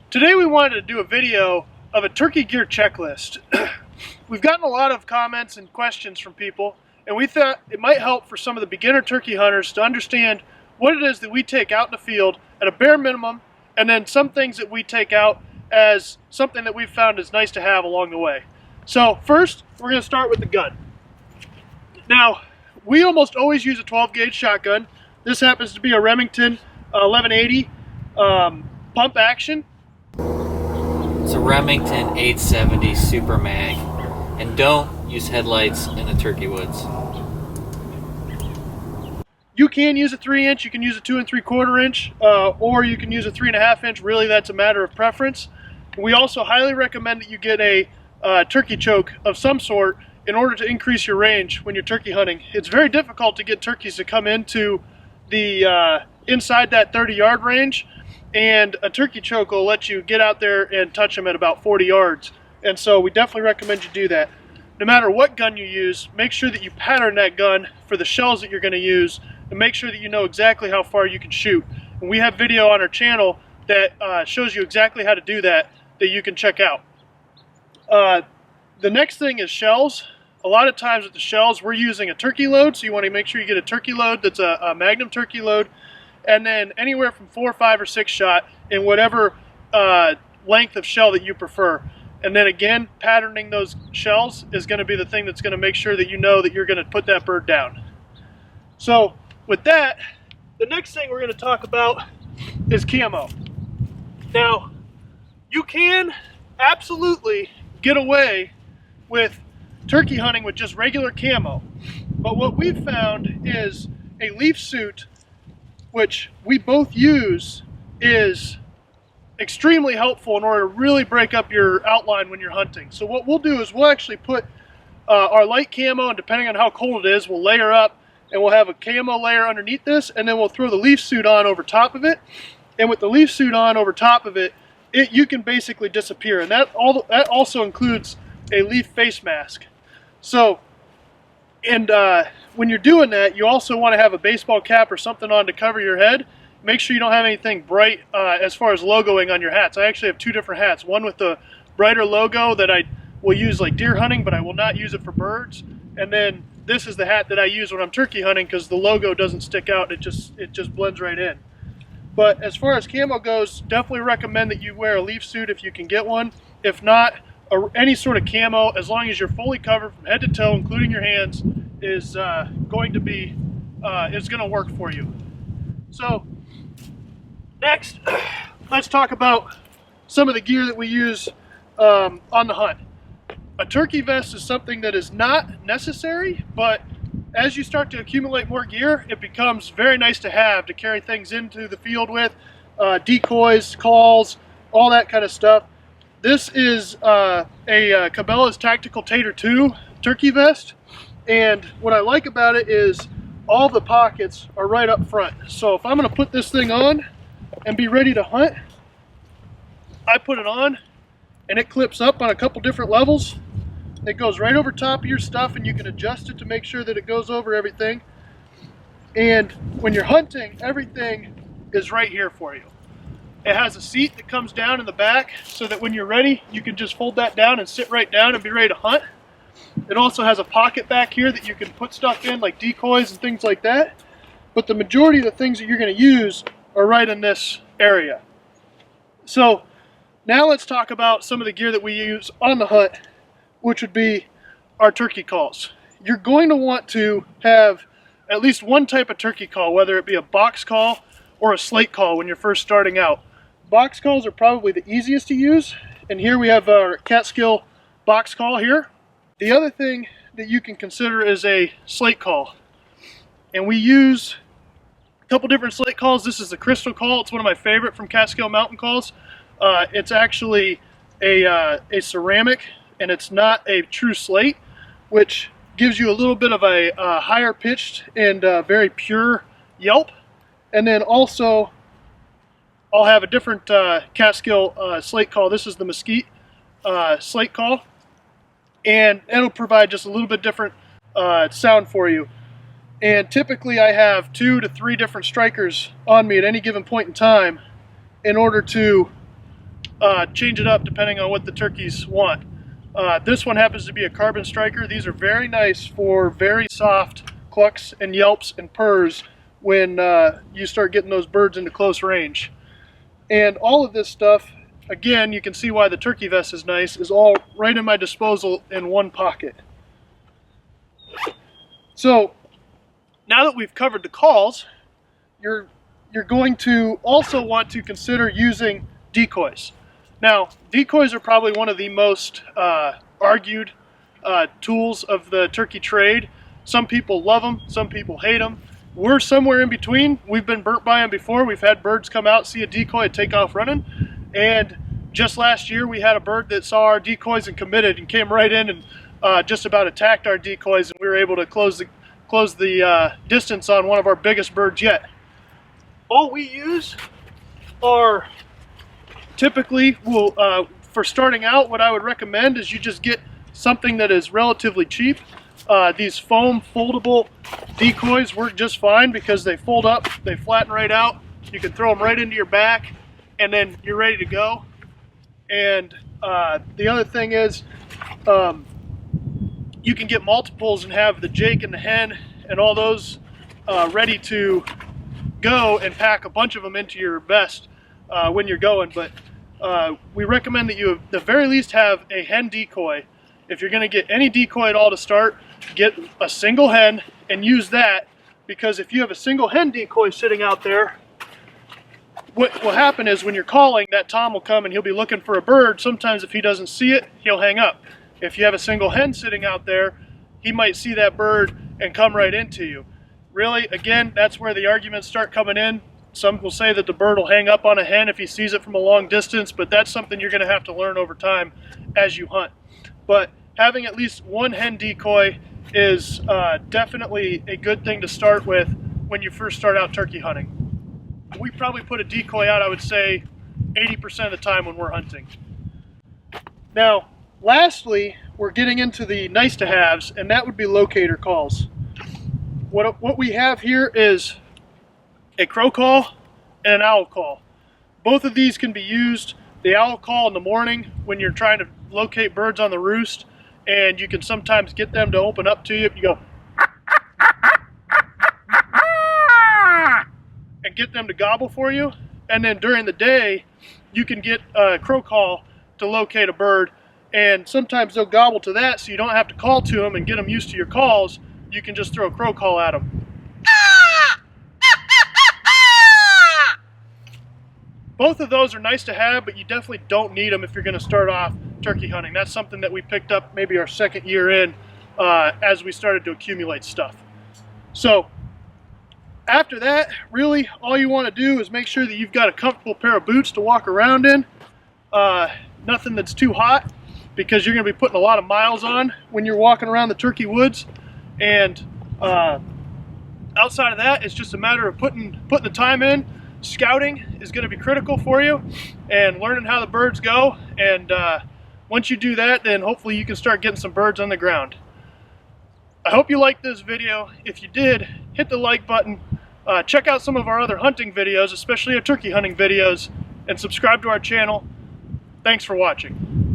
Today we wanted to do a video of a turkey gear checklist. We've gotten a lot of comments and questions from people, and we thought it might help for some of the beginner turkey hunters to understand what it is that we take out in the field at a bare minimum, and then some things that we take out as something that we've found is nice to have along the way. So first, we're going to start with the gun. Now, we almost always use a 12 gauge shotgun. This happens to be a Remington 1180 pump action. It's a Remington 870 Super Mag, and don't use headlights in the turkey woods. You can use a 3-inch, you can use a 2 3/4 inch, or you can use a 3.5 inch. Really, that's a matter of preference. We also highly recommend that you get a turkey choke of some sort in order to increase your range when you're turkey hunting. It's very difficult to get turkeys to come into the inside that 30-yard range, and a turkey choke will let you get out there and touch them at about 40 yards. And so we definitely recommend you do that. No matter what gun you use, make sure that you pattern that gun for the shells that you're going to use, and make sure that you know exactly how far you can shoot. And we have video on our channel that shows you exactly how to do that you can check out. The next thing is shells. A lot of times with the shells, we're using a turkey load, so you want to make sure you get a turkey load that's a Magnum turkey load, and then anywhere from 4, 5, or 6 shot in whatever length of shell that you prefer. And then again, patterning those shells is going to be the thing that's going to make sure that you know that you're going to put that bird down. So with that, the next thing we're going to talk about is camo. Now, you can absolutely get away with turkey hunting with just regular camo, but what we've found is a leaf suit, which we both use, is extremely helpful in order to really break up your outline when you're hunting. So what we'll do is we'll actually put our light camo, and depending on how cold it is, we'll layer up, and we'll have a camo layer underneath this, and then we'll throw the leaf suit on over top of it. And with the leaf suit on over top of it, you can basically disappear, and that also includes a leaf face mask. So, and when you're doing that, you also want to have a baseball cap or something on to cover your head. Make sure you don't have anything bright as far as logoing on your hats. I actually have 2 different hats. One with the brighter logo that I will use like deer hunting, but I will not use it for birds. And then this is the hat that I use when I'm turkey hunting because the logo doesn't stick out. It just blends right in. But as far as camo goes, definitely recommend that you wear a leaf suit if you can get one. If not, any sort of camo, as long as you're fully covered from head to toe, including your hands, is going to work for you. So next, let's talk about some of the gear that we use on the hunt. A turkey vest is something that is not necessary, but as you start to accumulate more gear, it becomes very nice to have to carry things into the field with, decoys, calls, all that kind of stuff. This is a Cabela's Tactical Tater 2 turkey vest, and what I like about it is all the pockets are right up front. So if I'm going to put this thing on and be ready to hunt, I put it on and it clips up on a couple different levels. It goes right over top of your stuff, and you can adjust it to make sure that it goes over everything. And when you're hunting, everything is right here for you. It has a seat that comes down in the back so that when you're ready, you can just fold that down and sit right down and be ready to hunt. It also has a pocket back here that you can put stuff in, like decoys and things like that. But the majority of the things that you're going to use are right in this area. So now let's talk about some of the gear that we use on the hunt, which would be our turkey calls. You're going to want to have at least one type of turkey call, whether it be a box call or a slate call when you're first starting out. Box calls are probably the easiest to use, and here we have our Catskill box call here. The other thing that you can consider is a slate call, and we use a couple different slate calls. This is the Crystal call. It's one of my favorite from Catskill Mountain Calls. It's actually a ceramic, and it's not a true slate, which gives you a little bit of a higher pitched and very pure yelp. And then also I'll have a different Catskill slate call. This is the Mesquite slate call, and it'll provide just a little bit different sound for you. And typically I have 2 to 3 different strikers on me at any given point in time in order to change it up depending on what the turkeys want. This one happens to be a carbon striker. These are very nice for very soft clucks and yelps and purrs when you start getting those birds into close range. And all of this stuff, again, you can see why the turkey vest is nice, is all right in my disposal in one pocket. So now that we've covered the calls, you're going to also want to consider using decoys. Now, decoys are probably one of the most argued tools of the turkey trade. Some people love them, some people hate them. We're somewhere in between. We've been burnt by them before. We've had birds come out, see a decoy, and take off running. And just last year, we had a bird that saw our decoys and committed and came right in and just about attacked our decoys, and we were able to close the distance on one of our biggest birds yet. All we use are typically, for starting out, what I would recommend is you just get something that is relatively cheap. These foam foldable decoys work just fine because they fold up, they flatten right out. You can throw them right into your back and then you're ready to go. And the other thing is you can get multiples and have the Jake and the hen and all those ready to go and pack a bunch of them into your vest when you're going. But we recommend that you at the very least have a hen decoy. If you're going to get any decoy at all to start, get a single hen and use that, because if you have a single hen decoy sitting out there, what will happen is when you're calling, that Tom will come and he'll be looking for a bird. Sometimes if he doesn't see it, he'll hang up. If you have a single hen sitting out there, he might see that bird and come right into you. Really, again, that's where the arguments start coming in. Some will say that the bird will hang up on a hen if he sees it from a long distance, but that's something you're going to have to learn over time as you hunt. But having at least one hen decoy is definitely a good thing to start with when you first start out turkey hunting. We probably put a decoy out, I would say, 80% of the time when we're hunting. Now, lastly, we're getting into the nice to haves, and that would be locator calls. What we have here is a crow call and an owl call. Both of these can be used. The owl call in the morning when you're trying to locate birds on the roost, and you can sometimes get them to open up to you. You go and get them to gobble for you. And then during the day, you can get a crow call to locate a bird, and sometimes they'll gobble to that, so you don't have to call to them and get them used to your calls. You can just throw a crow call at them. Both of those are nice to have, but you definitely don't need them if you're going to start off turkey hunting. That's something that we picked up maybe our second year in as we started to accumulate stuff. So after that, really all you want to do is make sure that you've got a comfortable pair of boots to walk around in. Nothing that's too hot, because you're going to be putting a lot of miles on when you're walking around the turkey woods. And outside of that, it's just a matter of putting the time in. Scouting is going to be critical for you, and learning how the birds go. And once you do that, then hopefully you can start getting some birds on the ground. I hope you liked this video. If you did, hit the like button. Check out some of our other hunting videos, especially our turkey hunting videos, and subscribe to our channel. Thanks for watching.